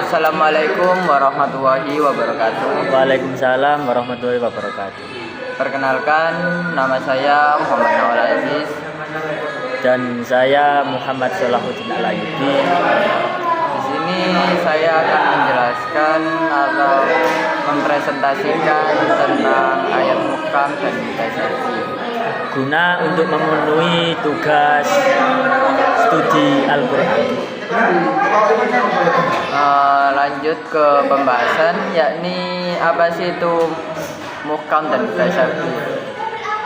Assalamualaikum warahmatullahi wabarakatuh. Waalaikumsalam warahmatullahi wabarakatuh. Perkenalkan, nama saya Muhammad Nawal Aziz. Dan saya Muhammad Salahuddin Alayubi. Di sini saya akan menjelaskan atau mempresentasikan tentang ayat muhkam dan mutasyabih Guna untuk memenuhi tugas studi Al-Quran. Lanjut ke pembahasan, yakni apa sih itu muhkam dan mutasyabih.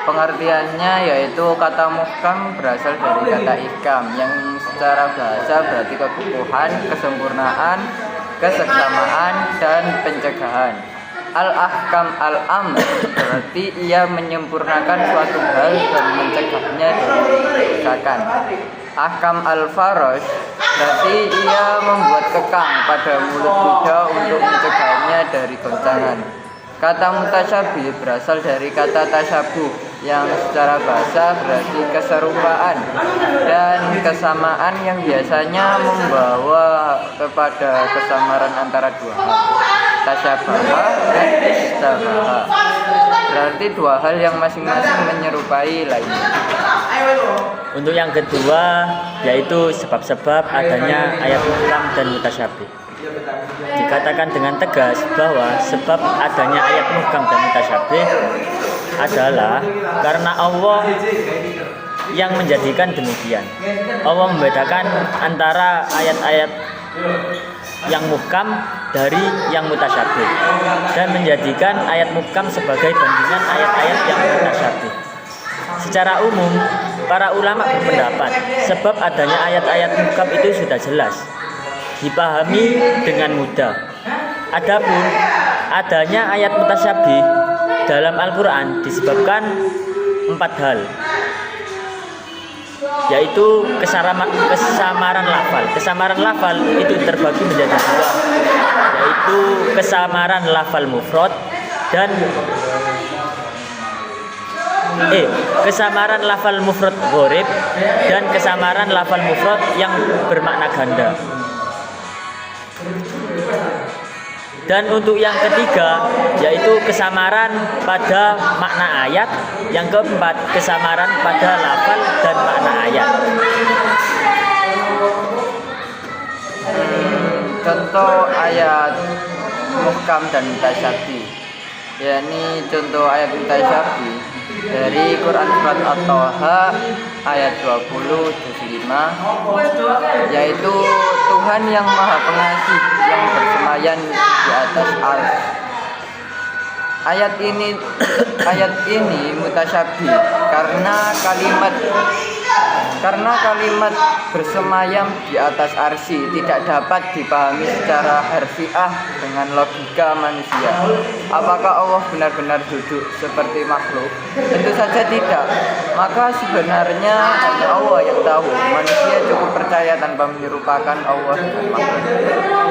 Pengertiannya yaitu kata muhkam berasal dari kata ihkam yang secara bahasa berarti kekukuhan, kesempurnaan, keseksamaan, dan pencegahan. Al-ahkam al-amr berarti ia menyempurnakan suatu hal dan mencegahnya dari kerusakan. Ahkam al-faraj berarti ia membuat kekang pada mulut kuda untuk mencegahnya dari goncangan. Kata mutasyabih berasal dari kata tasyabuh yang secara bahasa berarti keserupaan dan kesamaan yang biasanya membawa kepada kesamaran antara dua hal. Tasyabaha dan istabaha berarti dua hal yang masing-masing menyerupai lainnya. Untuk yang kedua yaitu sebab-sebab adanya ayat muhkam dan mutasyabih. Dikatakan dengan tegas bahwa sebab adanya ayat muhkam dan mutasyabih adalah karena Allah yang menjadikan demikian. Allah membedakan antara ayat-ayat yang muhkam dari yang mutasyabih dan menjadikan ayat muhkam sebagai bandingan ayat-ayat yang mutasyabih. Secara umum, para ulama berpendapat sebab adanya ayat-ayat muhkam itu sudah jelas, dipahami dengan mudah. Adapun adanya ayat mutasyabih dalam Al-Quran disebabkan 4 hal, yaitu kesamaran lafal. Kesamaran lafal itu terbagi menjadi 2, yaitu kesamaran lafal mufrad dan kesamaran lafal mufrad gharib dan kesamaran lafal mufrad yang bermakna ganda. Dan untuk yang ketiga yaitu kesamaran pada makna ayat. Yang keempat, kesamaran pada lafal dan makna ayat. Contoh ayat muhkam dan mutasyabih, yakni contoh ayat mutasyabih dari Quran surat At-Taha ayat 20 juz 5, yaitu Tuhan yang Maha Pengasih yang bersemayam di atas arsy. Ayat ini mutasyabih karena kalimat bersemayam di atas arsy tidak dapat dipahami secara harfiah dengan logika manusia. Apakah Allah benar-benar duduk seperti makhluk? Tentu saja tidak. Maka sebenarnya hanya Allah yang tahu. Manusia cukup percaya tanpa menyerupakan Allah dengan makhluk.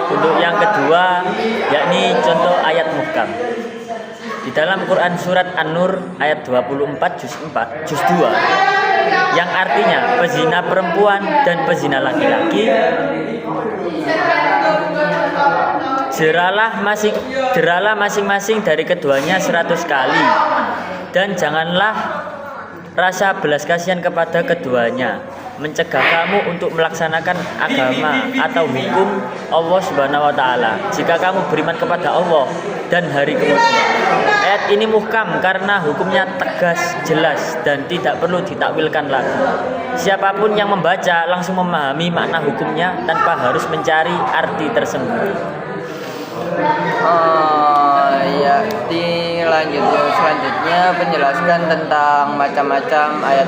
Untuk yang kedua yakni contoh ayat muhkam. Di dalam Quran surat An-Nur ayat 24 juz 2 yang artinya pezina perempuan dan pezina laki-laki jeralah masing-masing dari keduanya 100 kali, dan janganlah rasa belas kasihan kepada keduanya, mencegah kamu untuk melaksanakan agama atau hukum Allah Subhanahu wa taala jika kamu beriman kepada Allah dan hari kemudian. Ayat ini muhkam karena hukumnya tegas, jelas, dan tidak perlu ditakwilkan lagi. Siapapun yang membaca langsung memahami makna hukumnya tanpa harus mencari arti tersembunyi. Selanjutnya penjelaskan tentang macam-macam ayat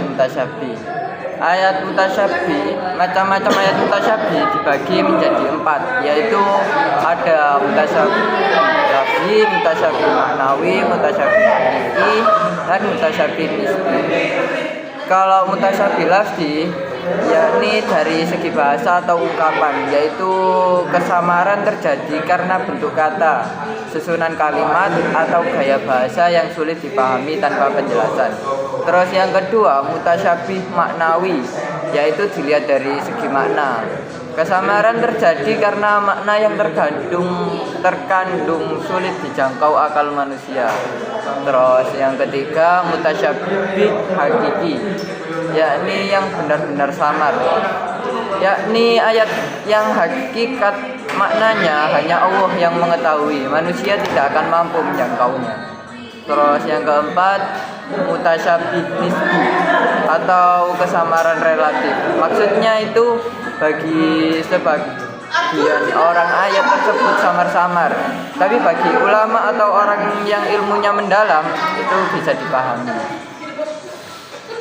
mutasyabih. Macam-macam ayat mutasyabih dibagi menjadi 4, yaitu ada mutasyabih lafzi, mutasyabih maknawi, mutasyabih hakiki, dan mutasyabih nisbi. Kalau mutasyabih lafzi yakni dari segi bahasa atau ungkapan, yaitu kesamaran terjadi karena bentuk kata, susunan kalimat, atau gaya bahasa yang sulit dipahami tanpa penjelasan. Terus yang kedua, mutasyabih maknawi, yaitu dilihat dari segi makna. Kesamaran terjadi karena makna yang terkandung sulit dijangkau akal manusia. Terus yang ketiga, mutasyabih hakiki, yakni yang benar-benar samar, yakni ayat yang hakikat maknanya hanya Allah yang mengetahui, manusia tidak akan mampu menjangkaunya. Terus yang keempat, mutasyabih nisbi atau kesamaran relatif. Maksudnya itu bagi sebagian orang ayat tersebut samar-samar, tapi bagi ulama atau orang yang ilmunya mendalam itu bisa dipahami.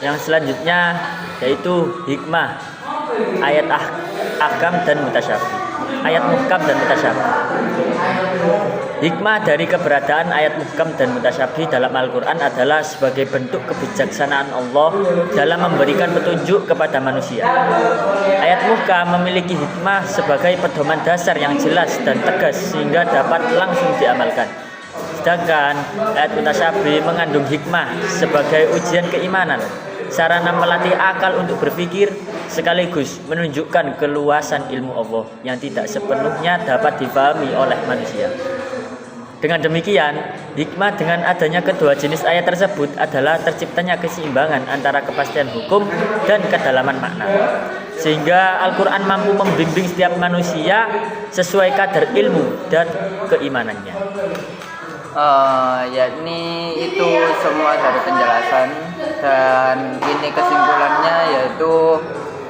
Yang selanjutnya yaitu hikmah ayat ahkam dan mutasyabih. Ayat muhkam dan mutasyabih. Hikmah dari keberadaan ayat muhkam dan mutasyabih dalam Al-Quran adalah sebagai bentuk kebijaksanaan Allah dalam memberikan petunjuk kepada manusia. Ayat muhkam memiliki hikmah sebagai pedoman dasar yang jelas dan tegas sehingga dapat langsung diamalkan. Sedangkan ayat mutasyabih mengandung hikmah sebagai ujian keimanan, sarana melatih akal untuk berpikir, sekaligus menunjukkan keluasan ilmu Allah yang tidak sepenuhnya dapat dipahami oleh manusia. Dengan demikian, hikmah dengan adanya kedua jenis ayat tersebut adalah terciptanya keseimbangan antara kepastian hukum dan kedalaman makna, sehingga Al-Quran mampu membimbing setiap manusia sesuai kadar ilmu dan keimanannya. Yakni itu semua dari penjelasan, dan ini kesimpulannya yaitu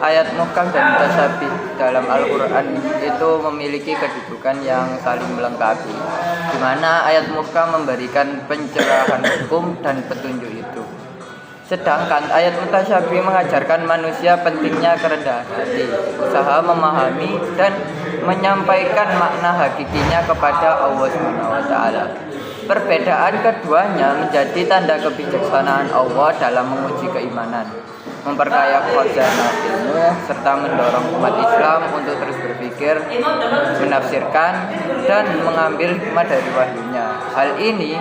ayat muhkam dan mutasyabih dalam Al-Quran itu memiliki kedudukan yang saling melengkapi, di mana ayat muhkam memberikan pencerahan hukum dan petunjuk itu, sedangkan ayat mutasyabih mengajarkan manusia pentingnya kerendahan hati, usaha memahami dan menyampaikan makna hakikinya kepada Allah SWT. Perbedaan keduanya menjadi tanda kebijaksanaan Allah dalam menguji keimanan, memperkaya khazanah ilmu, serta mendorong umat Islam untuk terus berpikir, menafsirkan, dan mengambil hikmah dari wahyunya. Hal ini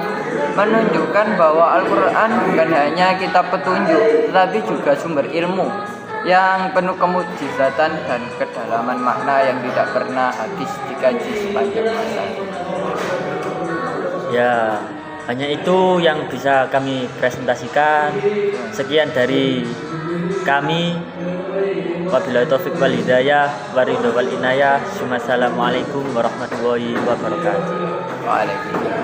menunjukkan bahwa Al-Quran bukan hanya kitab petunjuk, tetapi juga sumber ilmu yang penuh kemujizatan dan kedalaman makna yang tidak pernah habis dikaji sepanjang masa. Ya, hanya itu yang bisa kami presentasikan. Sekian dari kami. Wabillahi taufiq wal hidayah, waridho wal inayah. Assalamualaikum warahmatullahi wabarakatuh. Waalaikumsalam.